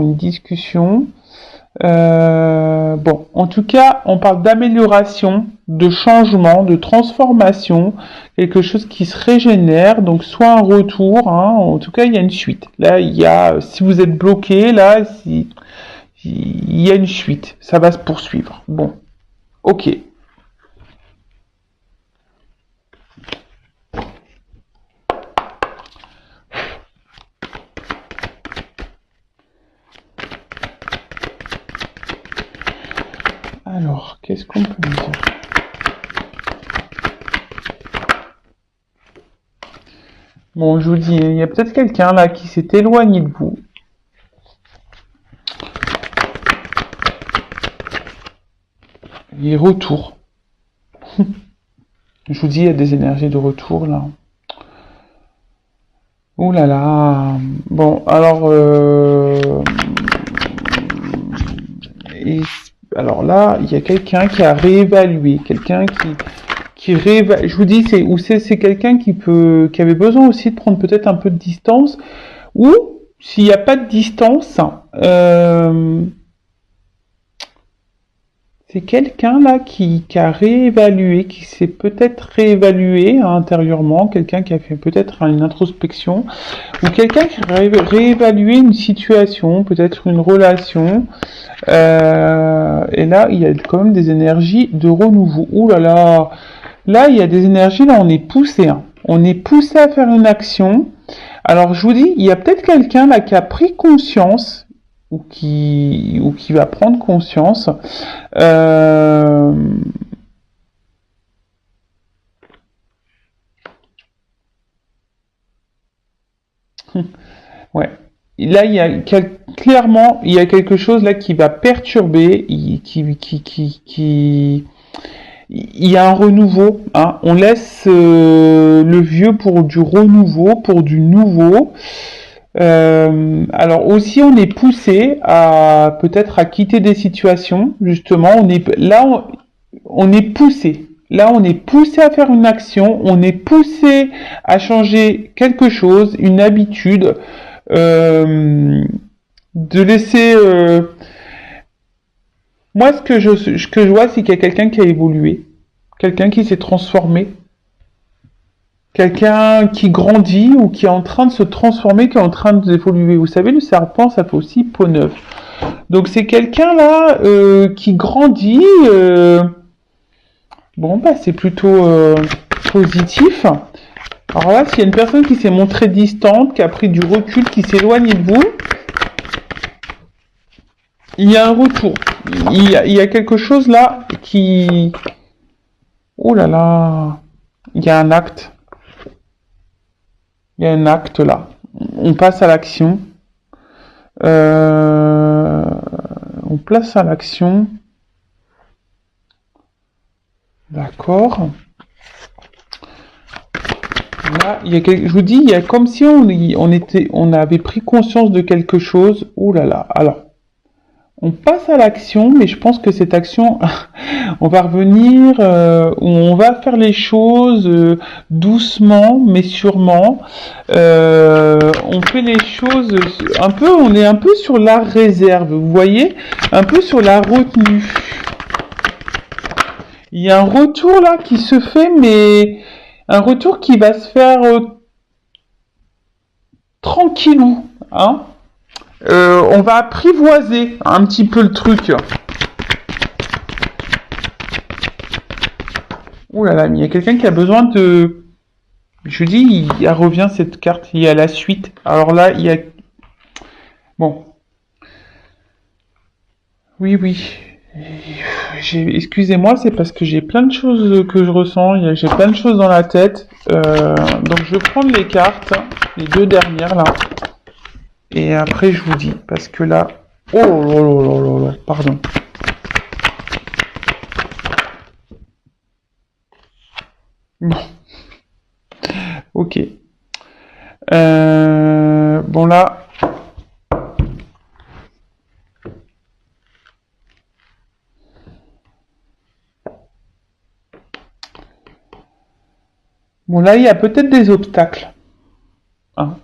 une discussion. Bon, en tout cas, on parle d'amélioration, de changement, de transformation, quelque chose qui se régénère, donc soit un retour, hein, en tout cas, il y a une suite. Là, il y a, si vous êtes bloqué, là, il y a une suite, ça va se poursuivre. Bon, ok. Alors, qu'est-ce qu'on peut dire? Bon, je vous dis, il y a peut-être quelqu'un là qui s'est éloigné de vous. Les retours. Je vous dis, il y a des énergies de retour là. Ouh là là. Bon, alors, et, alors là, il y a quelqu'un qui a réévalué, quelqu'un qui réévalue. Je vous dis, c'est quelqu'un qui avait besoin aussi de prendre peut-être un peu de distance, ou s'il n'y a pas de distance, c'est quelqu'un là qui a réévalué, qui s'est peut-être réévalué intérieurement, quelqu'un qui a fait peut-être une introspection, ou quelqu'un qui a réévalué une situation, peut-être une relation. Et là, il y a quand même des énergies de renouveau. Ouh là là, là, il y a des énergies, là, on est poussé. Hein. On est poussé à faire une action. Alors, je vous dis, il y a peut-être quelqu'un là qui a pris conscience, ou qui va prendre conscience. Ouais. Là, clairement, il y a quelque chose là qui va perturber, il y a un renouveau. Hein. On laisse le vieux pour du renouveau, pour du nouveau. Alors aussi, on est poussé à peut-être à quitter des situations. Justement, on est poussé. Là, on est poussé à faire une action, on est poussé à changer quelque chose, une habitude, de laisser. Moi, ce que je vois, c'est qu'il y a quelqu'un qui a évolué, quelqu'un qui s'est transformé, quelqu'un qui grandit ou qui est en train de se transformer, qui est en train d'évoluer. Vous savez, le serpent, ça fait aussi peau neuve. Donc c'est quelqu'un là qui grandit. Bon, bah c'est plutôt positif. Alors là, s'il y a une personne qui s'est montrée distante, qui a pris du recul, qui s'est éloignée de vous, il y a un retour. Il y a quelque chose là qui... Oh là là, il y a un acte. Il y a un acte là. On passe à l'action. On place à l'action. D'accord. Là, je vous dis, il y a comme si on avait pris conscience de quelque chose. Oh là là. Alors, on passe à l'action, mais je pense que cette action, on va revenir, on va faire les choses doucement, mais sûrement. On fait les choses un peu, on est un peu sur la réserve, vous voyez, un peu sur la retenue. Il y a un retour là qui se fait, mais un retour qui va se faire tranquillou, hein. On va apprivoiser un petit peu le truc. Ouh là là, mais il y a quelqu'un qui a besoin de... Je dis, il revient cette carte, il y a la suite. Alors là, il y a... Bon. Oui, oui. Excusez-moi, c'est parce que j'ai plein de choses que je ressens, j'ai plein de choses dans la tête. Donc je vais prendre les cartes, les deux dernières là. Et après je vous dis, parce que là... Oh là là là là là, pardon. Bon. Ok. Bon là... Bon là, il y a peut-être des obstacles. Hein.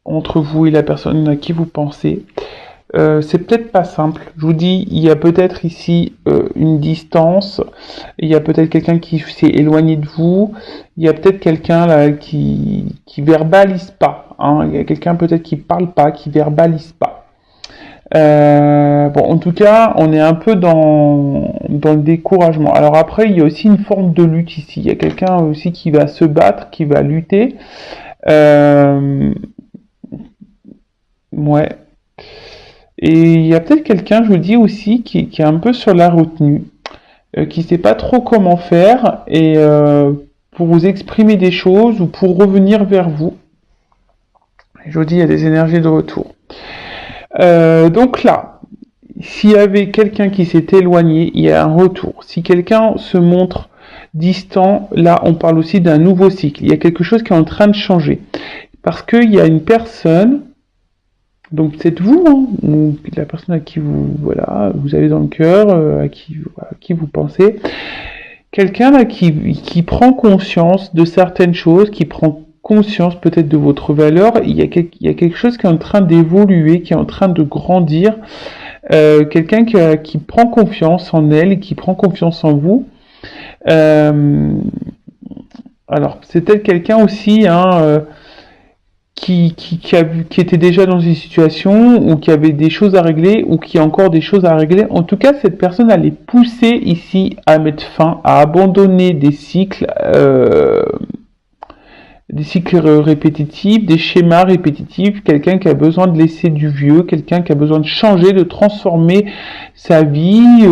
entre vous et la personne à qui vous pensez. C'est peut-être pas simple. Je vous dis, il y a peut-être ici une distance. Il y a peut-être quelqu'un qui s'est éloigné de vous. Il y a peut-être quelqu'un là qui verbalise pas. Hein. Il y a quelqu'un peut-être qui parle pas, qui verbalise pas. Bon, en tout cas, on est un peu dans le découragement. Alors après, il y a aussi une forme de lutte ici. Il y a quelqu'un aussi qui va se battre, qui va lutter. Ouais. Et il y a peut-être quelqu'un, je vous dis aussi, qui est un peu sur la retenue, qui sait pas trop comment faire, et pour vous exprimer des choses ou pour revenir vers vous. Et je vous dis, il y a des énergies de retour. Donc là, s'il y avait quelqu'un qui s'est éloigné, il y a un retour. Si quelqu'un se montre distant, là, on parle aussi d'un nouveau cycle. Il y a quelque chose qui est en train de changer. Parce qu'il y a une personne, donc c'est vous, hein, ou la personne à qui vous, voilà, vous avez dans le cœur, à qui vous pensez, quelqu'un là qui prend conscience de certaines choses, qui prend conscience peut-être de votre valeur. Il y a quelque chose qui est en train d'évoluer, qui est en train de grandir. Quelqu'un qui prend confiance en elle, qui prend confiance en vous. Alors, c'est peut-être quelqu'un aussi, hein, qui était déjà dans une situation ou qui avait des choses à régler ou qui a encore des choses à régler. En tout cas, cette personne allait pousser ici à mettre fin, à abandonner des cycles répétitifs, des schémas répétitifs, quelqu'un qui a besoin de laisser du vieux, quelqu'un qui a besoin de changer, de transformer sa vie,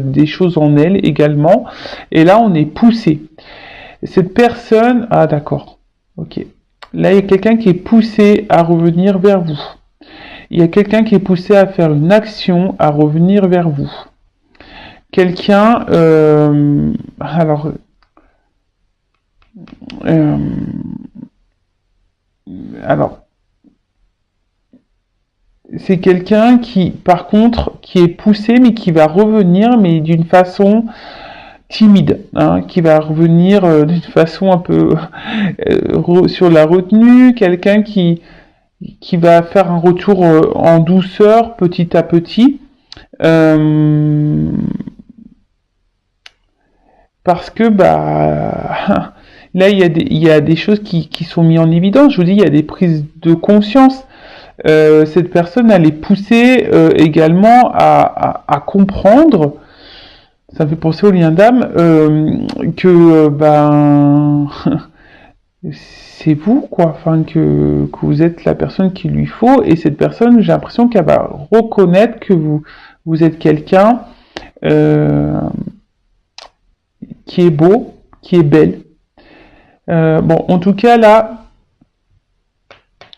des choses en elle également. Et là, on est poussé. Cette personne, ah d'accord, ok. Là, il y a quelqu'un qui est poussé à revenir vers vous. Il y a quelqu'un qui est poussé à faire une action, à revenir vers vous. Quelqu'un, alors, euh, alors, c'est quelqu'un qui, par contre, qui est poussé, mais qui va revenir, mais d'une façon timide, hein, qui va revenir d'une façon un peu sur la retenue, quelqu'un qui va faire un retour en douceur, petit à petit, parce que bah là il y a des choses qui sont mises en évidence. Je vous dis, il y a des prises de conscience. Cette personne, elle est poussée également à comprendre. Ça me fait penser au lien d'âme que ben c'est vous quoi, enfin que vous êtes la personne qu'il lui faut, et cette personne, j'ai l'impression qu'elle va reconnaître que vous êtes quelqu'un qui est beau, qui est belle. Bon, en tout cas là,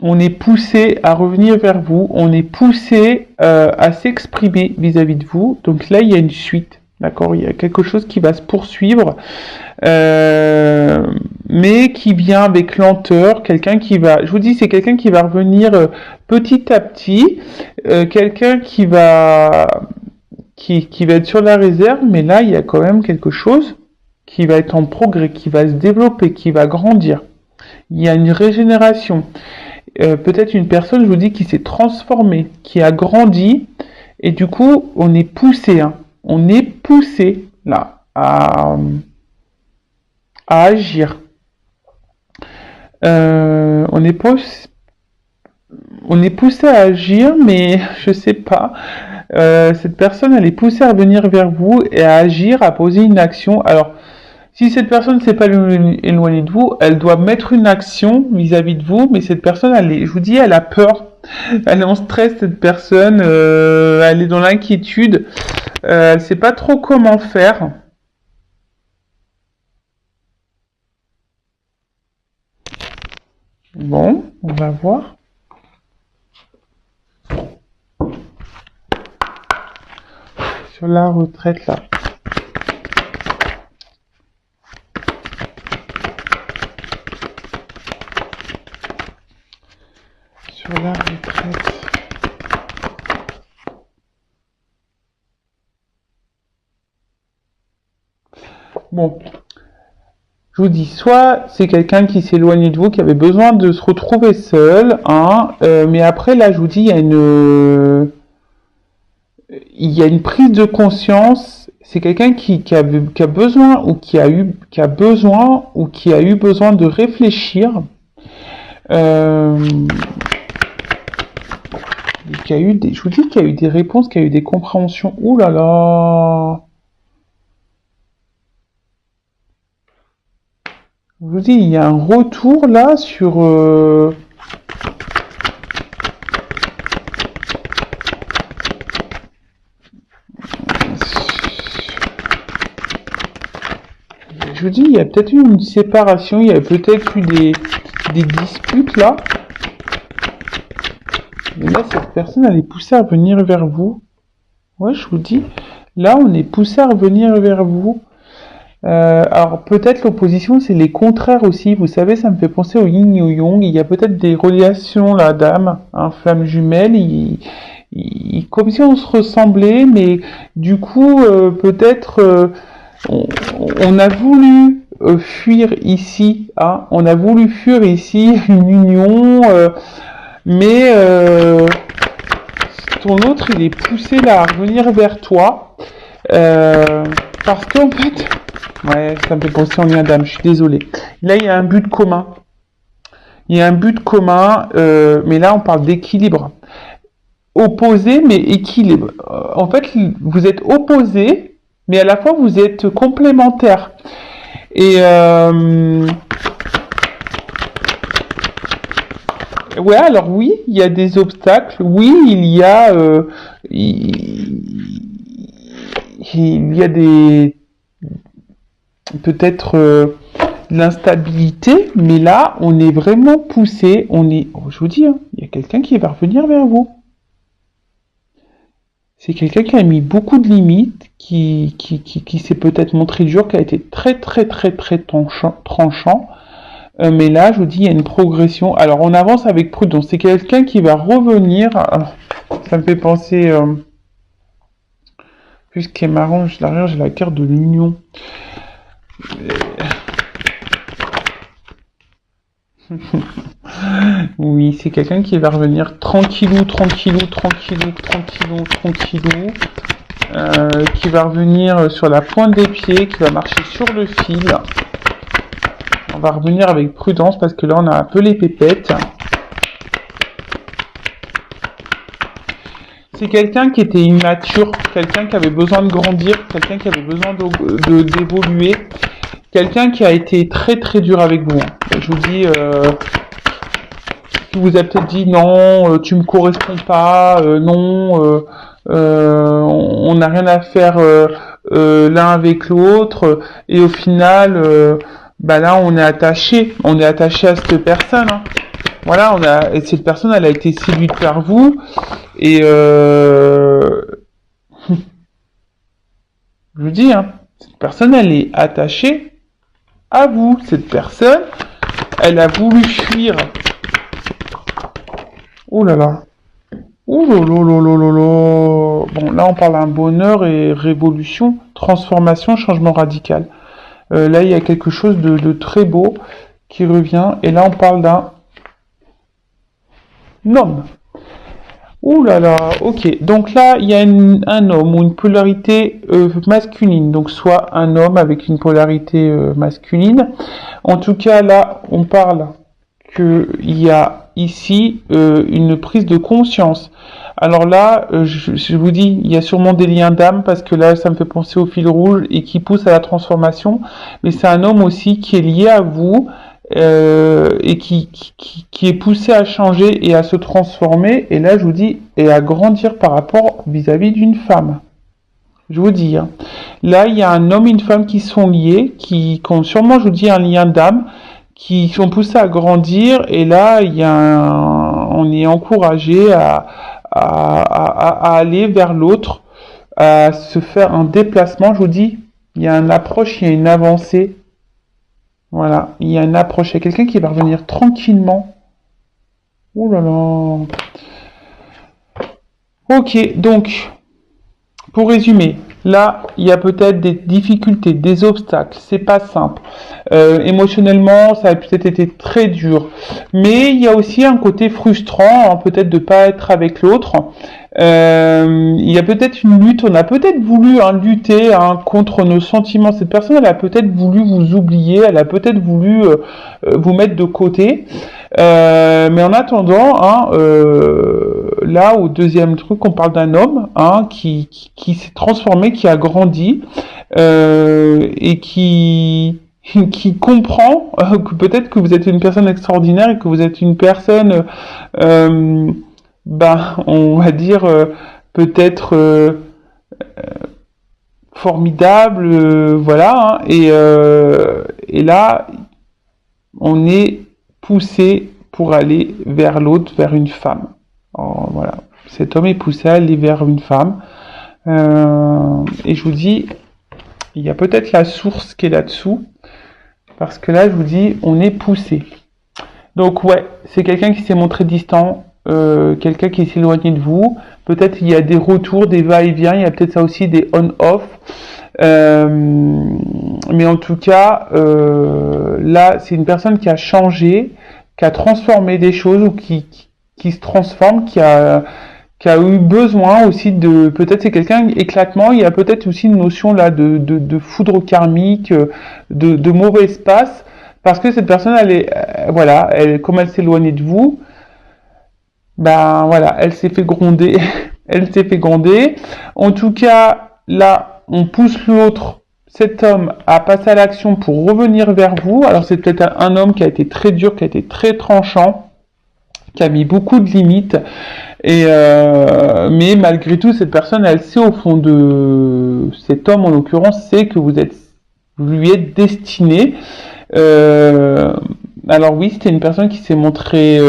on est poussé à revenir vers vous, on est poussé à s'exprimer vis-à-vis de vous. Donc là, il y a une suite. D'accord, il y a quelque chose qui va se poursuivre, mais qui vient avec lenteur. Quelqu'un qui va, je vous dis, c'est quelqu'un qui va revenir petit à petit, quelqu'un qui va être sur la réserve, mais là, il y a quand même quelque chose qui va être en progrès, qui va se développer, qui va grandir. Il y a une régénération. Peut-être une personne, je vous dis, qui s'est transformée, qui a grandi, et du coup, on est poussé, hein. On est poussé là à agir. On est poussé à agir, mais je sais pas. Cette personne, elle est poussée à venir vers vous et à agir, à poser une action. Alors, si cette personne ne s'est pas éloignée de vous, elle doit mettre une action vis-à-vis de vous, mais cette personne, je vous dis, elle a peur. Elle est en stress, cette personne. Elle est dans l'inquiétude. Elle sait pas trop comment faire. Bon, on va voir. Sur la retraite, là. Sur la retraite. Bon. Je vous dis, soit c'est quelqu'un qui s'éloignait de vous, qui avait besoin de se retrouver seul, hein, mais après, là, je vous dis, il y a une prise de conscience. C'est quelqu'un qui a besoin ou qui a besoin ou qui a eu besoin de réfléchir. Je vous dis qu'il y a eu des réponses, qu'il y a eu des compréhensions. Ouh là là! Je vous dis, il y a un retour là sur. Je vous dis, il y a peut-être eu une séparation, il y a peut-être eu des disputes là. Mais là, cette personne, elle est poussée à venir vers vous. Ouais, je vous dis, là, on est poussé à revenir vers vous. Alors peut-être l'opposition, c'est les contraires aussi. Vous savez, ça me fait penser au yin et au yang. Il y a peut-être des relations là d'âme, hein, flamme jumelle. Comme si on se ressemblait, mais du coup, peut-être on a voulu fuir ici. Hein, on a voulu fuir ici une union, mais ton autre, il est poussé là à revenir vers toi. Parce qu'en fait, ouais, ça me fait penser en lien d'âme, je suis désolé. Là, il y a un but commun. Il y a un but commun, mais là, on parle d'équilibre. Opposé, mais équilibre. En fait, vous êtes opposés, mais à la fois, vous êtes complémentaires. Et ouais, alors oui, il y a des obstacles. Oui, il y a des peut-être l'instabilité, mais là, on est vraiment poussé. Je vous dis, hein, il y a quelqu'un qui va revenir vers vous. C'est quelqu'un qui a mis beaucoup de limites, qui s'est peut-être montré dur, qui a été très tranchant. Mais là, je vous dis, il y a une progression. Alors, on avance avec prudence. C'est quelqu'un qui va revenir. Alors, ça me fait penser. Plus ce qui est marrant, derrière, j'ai la carte de l'union. Oui, c'est quelqu'un qui va revenir tranquillou, qui va revenir sur la pointe des pieds, qui va marcher sur le fil. On va revenir avec prudence parce que là, on a un peu les pépettes. C'est quelqu'un qui était immature, quelqu'un qui avait besoin de grandir, quelqu'un qui avait besoin d'évoluer, quelqu'un qui a été très dur avec vous. Je vous dis, qui vous a peut-être dit non, tu me corresponds pas, non, on n'a rien à faire l'un avec l'autre, et au final, là on est attaché à cette personne. Hein. Voilà, et cette personne, elle a été séduite par vous, et je vous dis, hein, cette personne, elle est attachée à vous. Cette personne, elle a voulu fuir. Oh là là. Oh là là là là là là. Bon, là, on parle d'un bonheur et révolution, transformation, changement radical. Là, il y a quelque chose de très beau qui revient, et là, on parle d'un homme. Ouh là là, ok. Donc là, il y a un homme ou une polarité masculine. Donc soit un homme avec une polarité masculine. En tout cas, là, on parle qu'il y a ici une prise de conscience. Alors là, je vous dis, il y a sûrement des liens d'âme parce que là, ça me fait penser au fil rouge et qui pousse à la transformation. Mais c'est un homme aussi qui est lié à vous. Et qui est poussé à changer et à se transformer, et là je vous dis, et à grandir par rapport vis-à-vis d'une femme. Je vous dis, hein. Là il y a un homme et une femme qui sont liés, qui ont sûrement, je vous dis, un lien d'âme, qui sont poussés à grandir, et là on est encouragé à aller vers l'autre, à se faire un déplacement. Je vous dis, il y a une approche, il y a une avancée. Voilà, il y a une approche. Il y a quelqu'un qui va revenir tranquillement. Ouh là là. Ok, donc, pour résumer, Là, il y a peut-être des difficultés, des obstacles, c'est pas simple. Émotionnellement, ça a peut-être été très dur. Mais il y a aussi un côté frustrant, hein, peut-être de pas être avec l'autre. Il y a peut-être une lutte, on a peut-être voulu lutter contre nos sentiments. Cette personne, elle a peut-être voulu vous oublier, elle a peut-être voulu vous mettre de côté. Mais en attendant, là, au deuxième truc, on parle d'un homme qui s'est transformé, qui a grandi et qui comprend que peut-être que vous êtes une personne extraordinaire et que vous êtes une personne, on va dire, peut-être formidable, voilà. Et là, on est poussé pour aller vers l'autre, vers une femme. Alors, voilà, cet homme est poussé à aller vers une femme. Et je vous dis, il y a peut-être la source qui est là-dessous, parce que là, je vous dis, on est poussé. Donc ouais, c'est quelqu'un qui s'est montré distant, quelqu'un qui s'est éloigné de vous. Peut-être il y a des retours, des va-et-vient, il y a peut-être ça aussi des on-off. Mais en tout cas, là, c'est une personne qui a changé, qui a transformé des choses ou qui se transforme, qui a eu besoin aussi de, peut-être c'est quelqu'un éclatement, il y a peut-être aussi une notion là de foudre karmique, de mauvais espace, parce que cette personne, elle est, voilà, comme elle s'est éloignée de vous, voilà, elle s'est fait gronder, elle s'est fait gronder. En tout cas, là, on pousse l'autre, cet homme, à passer à l'action pour revenir vers vous. Alors c'est peut-être un homme qui a été très dur, qui a été très tranchant, qui a mis beaucoup de limites. Mais malgré tout, cette personne, elle sait au fond de cet homme, en l'occurrence, sait que vous lui êtes destiné. Alors oui, c'était une personne qui s'est montrée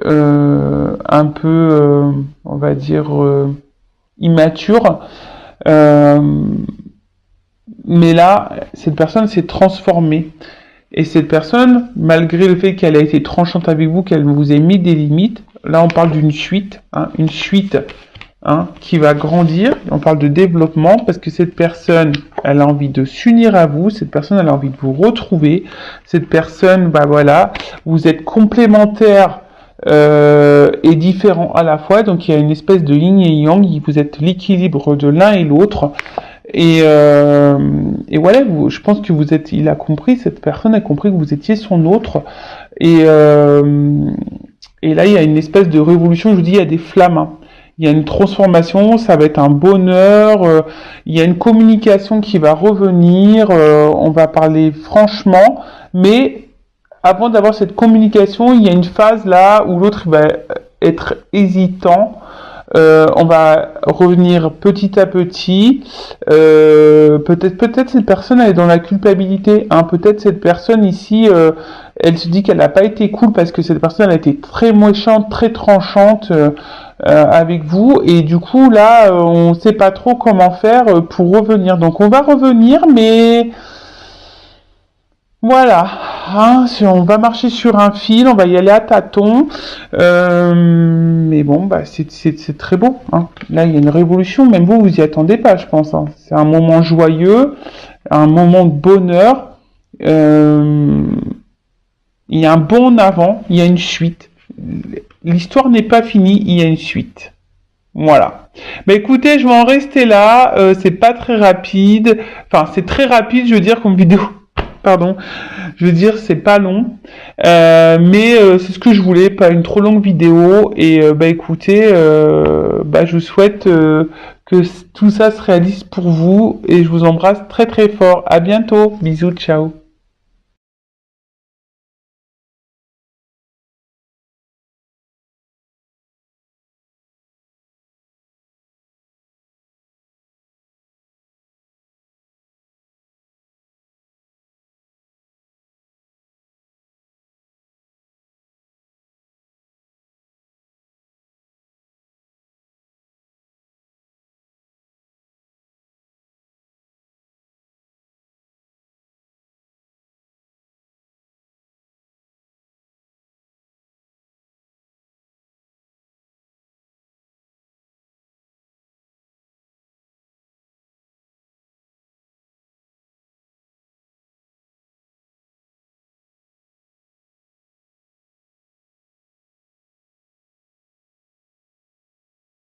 un peu, on va dire, immature. Mais là, cette personne s'est transformée. Et cette personne, malgré le fait qu'elle a été tranchante avec vous, qu'elle vous ait mis des limites, là on parle d'une suite, une suite qui va grandir. On parle de développement parce que cette personne, elle a envie de s'unir à vous, cette personne, elle a envie de vous retrouver. Cette personne, voilà, vous êtes complémentaires et différents à la fois. Donc il y a une espèce de yin et yang, vous êtes l'équilibre de l'un et l'autre. Et voilà, je pense que il a compris, cette personne a compris que vous étiez son autre. Et là, il y a une espèce de révolution, je vous dis, il y a des flammes. Il y a une transformation, ça va être un bonheur, il y a une communication qui va revenir, on va parler franchement, mais avant d'avoir cette communication, il y a une phase là où l'autre va être hésitant. On va revenir petit à petit. Peut-être cette personne elle est dans la culpabilité. Peut-être cette personne ici, elle se dit qu'elle n'a pas été cool parce que cette personne elle a été très méchante, très tranchante avec vous. Et du coup là, on ne sait pas trop comment faire pour revenir. Donc on va revenir, mais voilà, on va marcher sur un fil, on va y aller à tâtons, mais bon, c'est très beau. Là, il y a une révolution, même vous y attendez pas, je pense. C'est un moment joyeux, un moment de bonheur. Il y a un bond en avant, il y a une suite. L'histoire n'est pas finie, il y a une suite. Voilà. Écoutez, je vais en rester là. C'est pas très rapide. Enfin, c'est très rapide, je veux dire, comme vidéo. Pardon, je veux dire c'est pas long, mais c'est ce que je voulais, pas une trop longue vidéo. Et écoutez, je vous souhaite que tout ça se réalise pour vous et je vous embrasse très très fort. À bientôt, bisous, ciao.